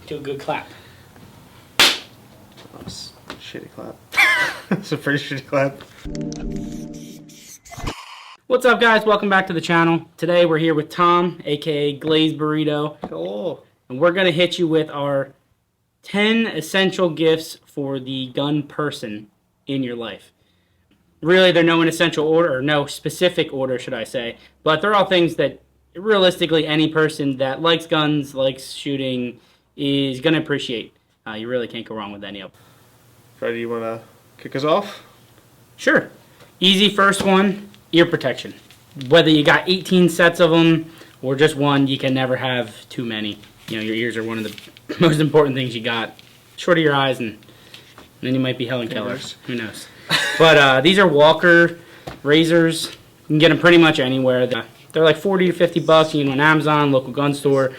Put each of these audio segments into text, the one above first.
Do a good clap. That's a shitty clap. It's a pretty shitty clap. What's up, guys? Welcome back to the channel. Today we're here with Tom, aka Glazed Burrito. Hello. And we're going to hit you with our 10 essential gifts for the gun person in your life. Really, they're no in essential order, or no specific order, should I say. But they're all things that realistically any person that likes guns, likes shooting, is going to appreciate. You really can't go wrong with any of them. Freddie, you want to kick us off? Sure. Easy first one, ear protection. Whether you got 18 sets of them or just one, you can never have too many. You know, your ears are one of the most important things you got. Short of your eyes, and then you might be Helen Keller. Who knows? But these are Walker razors. You can get them pretty much anywhere. They're like 40 to 50 bucks. You can go on Amazon, local gun store.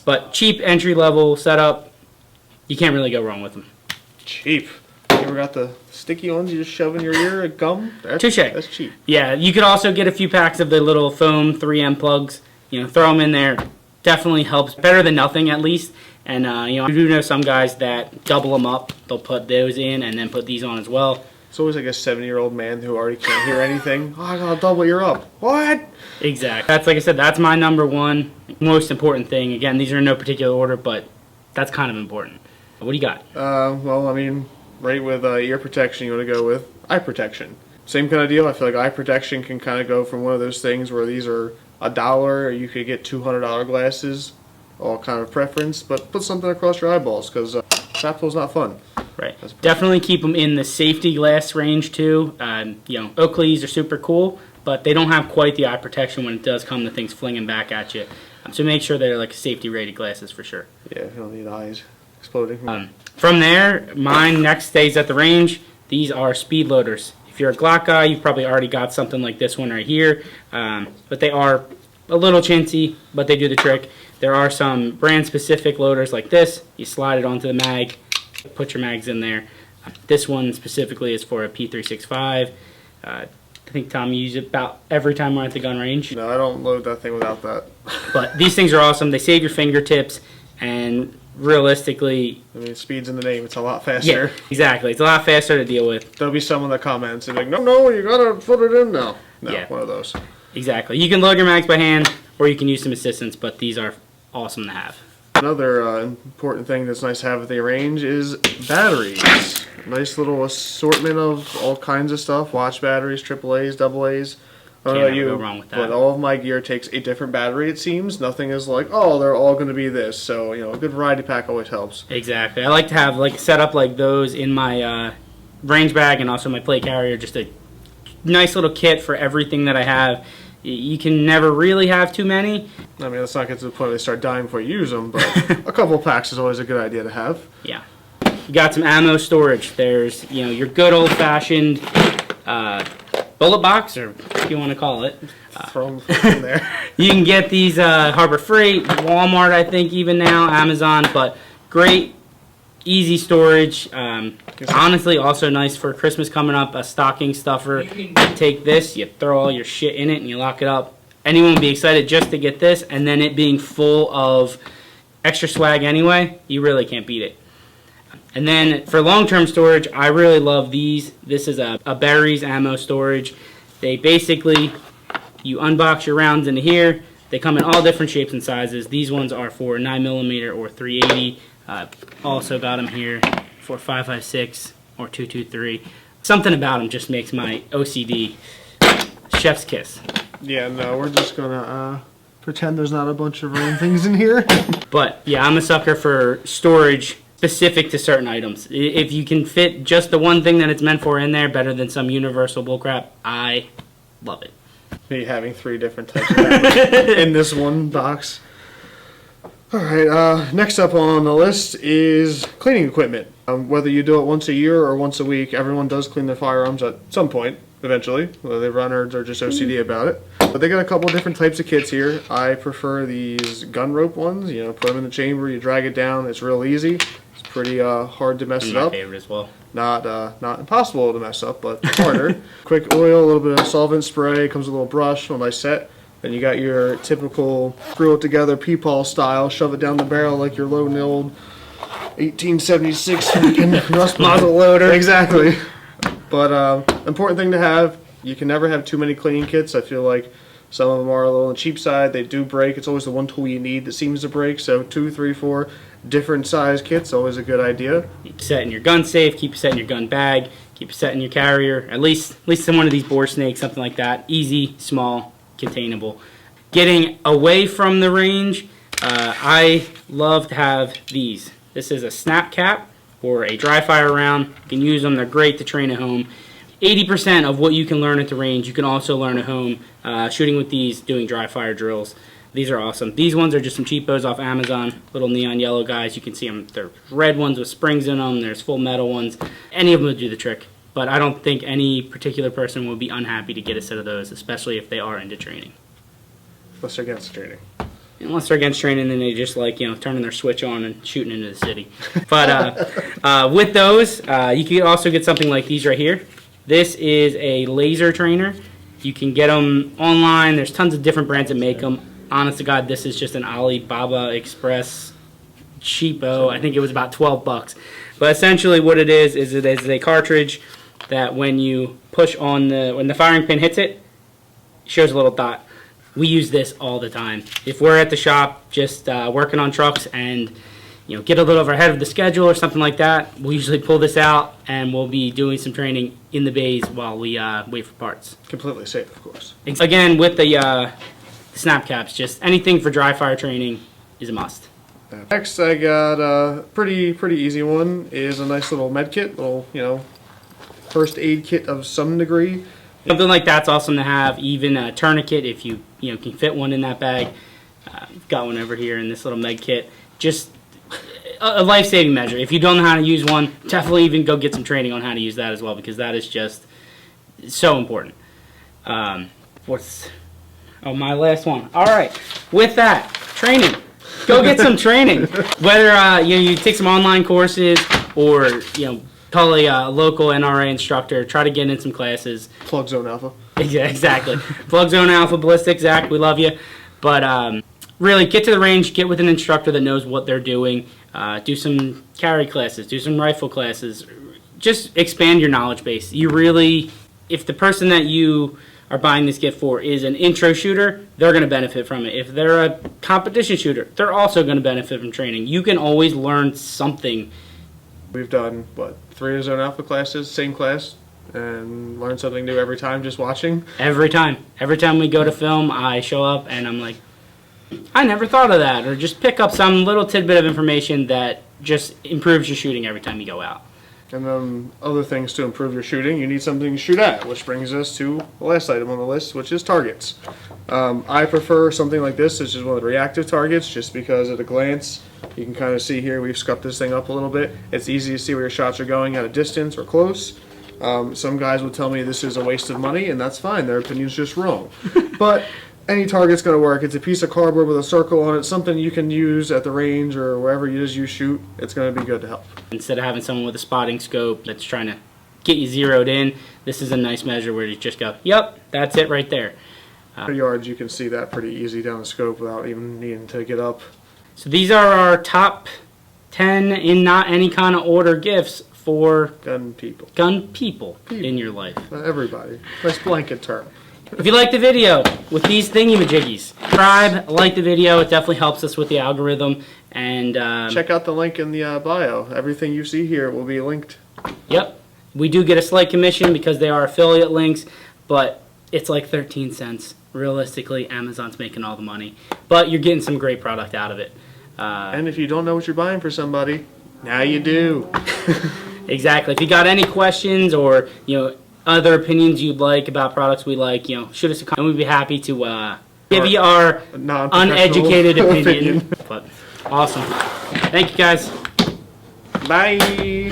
But cheap entry-level setup. You can't really go wrong with them. Cheap. You ever got the sticky ones you just shove in your ear, gum? Touche. That's cheap. Yeah, you could also get a few packs of the little foam 3M plugs. You know, throw them in there. Definitely helps. Better than nothing, at least. And, you know, I do know some guys that double them up. They'll put those in and then put these on as well. It's always like a 70-year-old man who already can't hear anything. Oh, I gotta double ear up. What? Exactly. That's, like I said, that's my number one most important thing. Again, these are in no particular order, but that's kind of important. What do you got? Well, I mean, right with ear protection, you want to go with eye protection. Same kind of deal. I feel like eye protection can kind of go from one of those things where these are $1, or you could get $200 glasses, all kind of preference, but put something across your eyeballs, because Sappo's not fun. Right. Definitely keep them in the safety glass range too. You know, Oakleys are super cool, but they don't have quite the eye protection when it does come to things flinging back at you. So make sure they're like safety rated glasses for sure. Yeah, you don't need eyes exploding. From there, mine next stays at the range. These are speed loaders. If you're a Glock guy, you've probably already got something like this one right here. But they are a little chintzy, but they do the trick. There are some brand-specific loaders like this. You slide it onto the mag, put your mags in there. This one specifically is for a P365. I think, Tom, you use it about every time we're at the gun range. No, I don't load that thing without that. But these things are awesome. They save your fingertips, and realistically, I mean, speed's in the name. It's a lot faster. Yeah, exactly. It's a lot faster to deal with. There'll be someone that comments and like, no, you gotta put it in now. No, yeah. One of those. Exactly. You can load your mags by hand, or you can use some assistance, but these are awesome to have. Another important thing that's nice to have at the range is batteries. Nice little assortment of all kinds of stuff. Watch batteries, AAAs, AA's. I don't know about you, go wrong with that. but all of my gear takes a different battery, it seems. Nothing is like, oh, they're all going to be this. So, you know, a good variety pack always helps. Exactly. I like to have like set up like those in my range bag and also my plate carrier. Just a nice little kit for everything that I have. You can never really have too many. I mean, let's not get to the point where they start dying before you use them, but a couple packs is always a good idea to have. Yeah. You got some ammo storage. There's, you know, your good old-fashioned bullet box, or what you want to call it. Throw them in there. You can get these Harbor Freight, Walmart, I think, even now, Amazon, but great, easy storage. Honestly, also nice for Christmas coming up, a stocking stuffer. You take this, you throw all your shit in it, and you lock it up. Anyone would be excited just to get this, and then it being full of extra swag anyway, you really can't beat it. And then for long-term storage, I really love these. This is a Berry's ammo storage. They basically, you unbox your rounds into here. They come in all different shapes and sizes. These ones are for 9mm or 380. Also got them here for 5.56 or 223. Something about them just makes my OCD chef's kiss. Yeah, no, we're just gonna pretend there's not a bunch of random things in here. But yeah, I'm a sucker for storage specific to certain items. If you can fit just the one thing that it's meant for in there, better than some universal bullcrap, I love it. Me having 3 different types of ammo in this one box. Alright, next up on the list is cleaning equipment. Whether you do it once a year or once a week, everyone does clean their firearms at some point, eventually, whether they run or they're just OCD about it. But they got a couple different types of kits here. I prefer these gun rope ones. You know, put them in the chamber, you drag it down, it's real easy. It's pretty hard to mess it up. My favorite as well. Not impossible to mess up, but harder. Quick oil, a little bit of solvent spray, comes with a little brush, a nice set. Then you got your typical screw it together peepaw style, shove it down the barrel like you're loading the old 1876 fucking rust Muzzle loader. Exactly. But important thing to have, you can never have too many cleaning kits. I feel like some of them are a little on the cheap side. They do break. It's always the one tool you need that seems to break. So 2, 3, 4 different size kits, always a good idea. Keep it set in your gun safe, keep it set in your gun bag, keep it set in your carrier, at least in one of these bore snakes, something like that. Easy, small, containable. Getting away from the range, I love to have these. This is a snap cap or a dry fire round. You can use them, they're great to train at home. 80% of what you can learn at the range, you can also learn at home shooting with these, doing dry fire drills. These are awesome. These ones are just some cheapos off Amazon, little neon yellow guys. You can see them. They're red ones with springs in them. There's full metal ones. Any of them would do the trick. But I don't think any particular person will be unhappy to get a set of those, especially if they are into training. Unless they're against training. Unless they're against training, then they just like, turning their switch on and shooting into the city. But with those, you can also get something like these right here. This is a laser trainer. You can get them online. There's tons of different brands that make them. Honest to God, this is just an Alibaba Express cheapo. I think it was about 12 bucks. But essentially what it is it is a cartridge that when you push on when the firing pin hits it, it shows a little dot. We use this all the time. If we're at the shop just working on trucks and get a little over ahead of the schedule or something like that, we'll usually pull this out and we'll be doing some training in the bays while we wait for parts. Completely safe, of course. Again, with the snap caps, just anything for dry fire training is a must. Next, I got a pretty easy one. Is a nice little med kit, little first aid kit of some degree. Something like that's awesome to have. Even a tourniquet, if you can fit one in that bag. Got one over here in this little med kit. Just a life-saving measure. If you don't know how to use one, definitely even go get some training on how to use that as well, because that is just so important. Oh, my last one. All right. With that, training. Go get some training. Whether you take some online courses or call a local NRA instructor. Try to get in some classes. Plug Zone Alpha. Yeah, exactly. Plug Zone Alpha, Ballistic, Zach, we love you. But really, get to the range. Get with an instructor that knows what they're doing. Do some carry classes. Do some rifle classes. Just expand your knowledge base. You really, if the person that you are buying this kit for is an intro shooter, they're going to benefit from it. If they're a competition shooter, they're also going to benefit from training. You can always learn something. We've done, 3 Zone Alpha classes, same class, and learn something new every time just watching? Every time. Every time we go to film, I show up and I'm like, I never thought of that. Or just pick up some little tidbit of information that just improves your shooting every time you go out. And then other things to improve your shooting, you need something to shoot at, which brings us to the last item on the list, which is targets. I prefer something like this. This is one of the reactive targets, just because at a glance, you can kind of see here, we've scuffed this thing up a little bit. It's easy to see where your shots are going at a distance or close. Some guys will tell me this is a waste of money, and that's fine. Their opinion's just wrong. But any target's going to work. It's a piece of cardboard with a circle on it, something you can use at the range or wherever it is you shoot. It's going to be good to help. Instead of having someone with a spotting scope that's trying to get you zeroed in, this is a nice measure where you just go, yep, that's it right there. Yards, you can see that pretty easy down the scope without even needing to get up. So these are our top 10 in not any kind of order gifts for Gun people. In your life. Everybody. Nice blanket term. If you like the video with these thingy-majiggies, subscribe, like the video. It definitely helps us with the algorithm. And check out the link in the bio. Everything you see here will be linked. Yep. We do get a slight commission because they are affiliate links, but it's like 13 cents. Realistically, Amazon's making all the money. But you're getting some great product out of it. And if you don't know what you're buying for somebody, now you do. Exactly. If you got any questions or other opinions you'd like about products we like, shoot us a comment. We'd be happy to give you our uneducated opinion. But awesome. Thank you, guys. Bye.